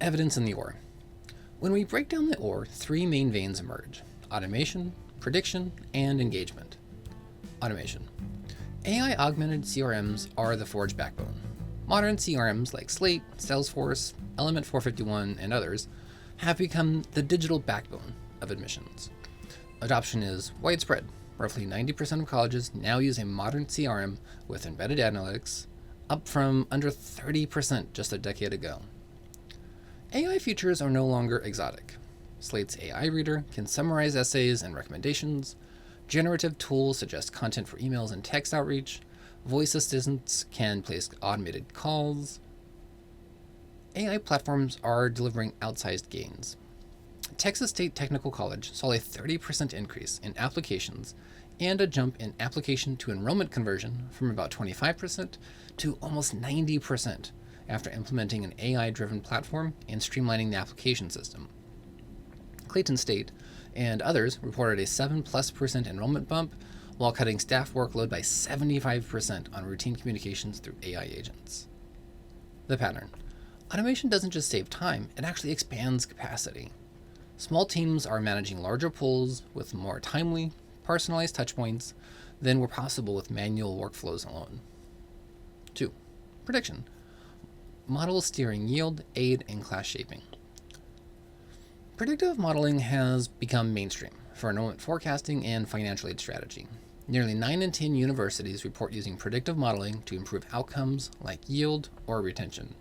Evidence in the O.R.E. When we break down the O.R.E, three main veins emerge: automation, prediction, and engagement. Automation. AI-augmented CRMs are the Forge backbone. Modern CRMs like Slate, Salesforce, Element-451, and others have become the digital backbone of admissions. Adoption is widespread. Roughly 90% of colleges now use a modern CRM with embedded analytics, up from under 30% just a decade ago. AI features are no longer exotic. Slate's AI reader can summarize essays and recommendations. Generative tools suggest content for emails and text outreach. Voice assistants can place automated calls. AI platforms are delivering outsized gains. Texas State Technical College saw a 30% increase in applications and a jump in application to enrollment conversion from about 25% to almost 90% after implementing an AI-driven platform and streamlining the application system. Clayton State and others reported a 7+% enrollment bump while cutting staff workload by 75% on routine communications through AI agents. The pattern. Automation doesn't just save time, it actually expands capacity. Small teams are managing larger pools with more timely, personalized touchpoints than were possible with manual workflows alone. 2. Prediction. Models steering yield, aid, and class shaping. Predictive modeling has become mainstream for enrollment forecasting and financial aid strategy. Nearly 9 in 10 universities report using predictive modeling to improve outcomes like yield or retention.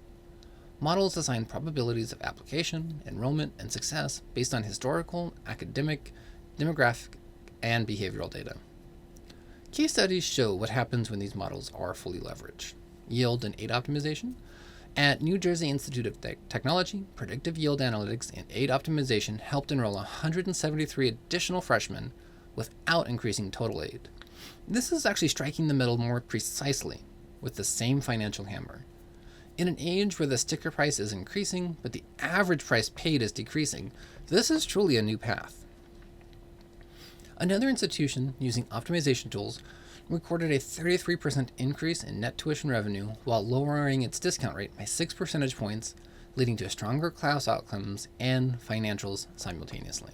Models assign probabilities of application, enrollment, and success based on historical, academic, demographic, and behavioral data. Case studies show what happens when these models are fully leveraged. Yield and aid optimization. At New Jersey Institute of Technology, predictive yield analytics and aid optimization helped enroll 173 additional freshmen without increasing total aid. This is actually striking the middle more precisely with the same financial hammer. In an age where the sticker price is increasing, but the average price paid is decreasing, this is truly a new path. Another institution using optimization tools recorded a 33% increase in net tuition revenue while lowering its discount rate by 6 percentage points, leading to stronger class outcomes and financials simultaneously.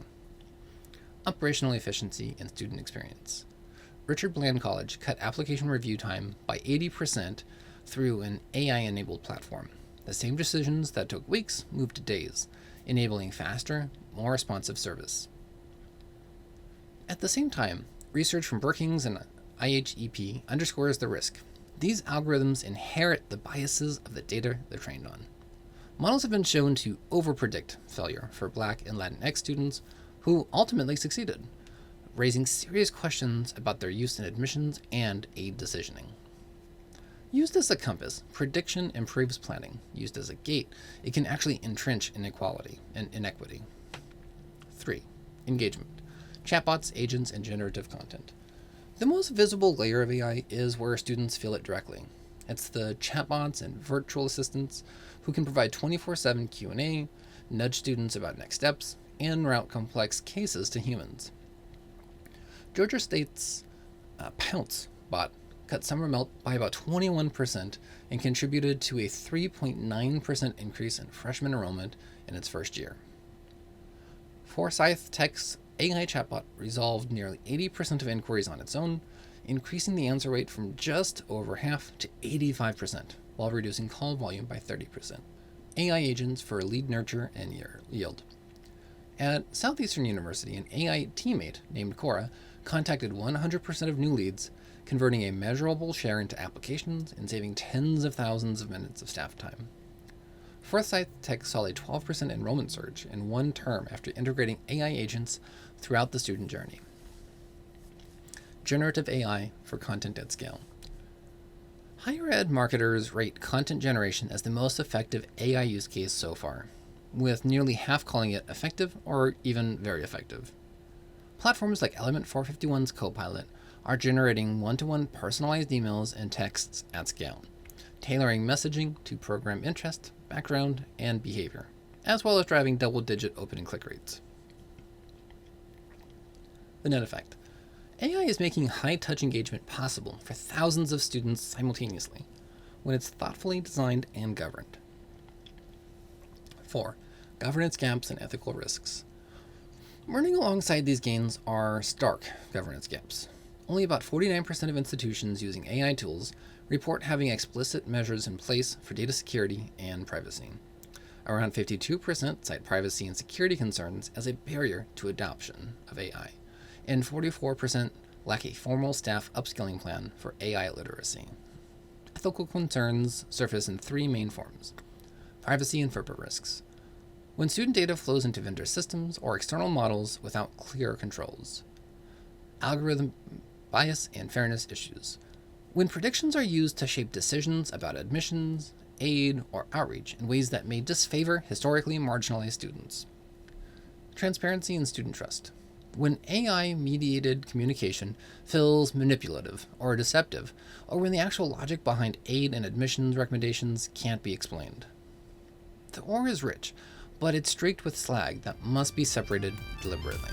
Operational efficiency and student experience. Richard Bland College cut application review time by 80% through an AI-enabled platform. The same decisions that took weeks moved to days, enabling faster, more responsive service. At the same time, research from Brookings and IHEP underscores the risk. These algorithms inherit the biases of the data they're trained on. Models have been shown to overpredict failure for Black and Latinx students who ultimately succeeded, raising serious questions about their use in admissions and aid decisioning. Used as a compass, prediction improves planning. Used as a gate, it can actually entrench inequality and inequity. 3. Engagement. Chatbots, agents, and generative content. The most visible layer of AI is where students feel it directly. It's the chatbots and virtual assistants who can provide 24/7 Q&A, nudge students about next steps, and route complex cases to humans. Georgia State's Pounce bot cut summer melt by about 21% and contributed to a 3.9% increase in freshman enrollment in its first year. Forsyth Tech's AI chatbot resolved nearly 80% of inquiries on its own, increasing the answer rate from just over half to 85%, while reducing call volume by 30%. AI agents for lead nurture and yield. At Southeastern University, an AI teammate named Cora contacted 100% of new leads, converting a measurable share into applications and saving tens of thousands of minutes of staff time. Forsyth Tech saw a 12% enrollment surge in one term after integrating AI agents throughout the student journey. Generative AI for content at scale. Higher ed marketers rate content generation as the most effective AI use case so far, with nearly half calling it effective or even very effective. Platforms like Element-451's Copilot are generating one-to-one personalized emails and texts at scale, tailoring messaging to program interest, background, and behavior, as well as driving double-digit open and click rates. The net effect. AI is making high-touch engagement possible for thousands of students simultaneously when it's thoughtfully designed and governed. 4. Governance gaps and ethical risks. Running alongside these gains are stark governance gaps. Only about 49% of institutions using AI tools report having explicit measures in place for data security and privacy. Around 52% cite privacy and security concerns as a barrier to adoption of AI, and 44% lack a formal staff upskilling plan for AI literacy. Ethical concerns surface in three main forms: privacy and FERPA risks. When student data flows into vendor systems or external models without clear controls. Algorithm bias and fairness issues. When predictions are used to shape decisions about admissions, aid, or outreach in ways that may disfavor historically marginalized students. Transparency and student trust. When AI-mediated communication feels manipulative or deceptive, or when the actual logic behind aid and admissions recommendations can't be explained. The O.R.E is rich, but it's streaked with slag that must be separated deliberately.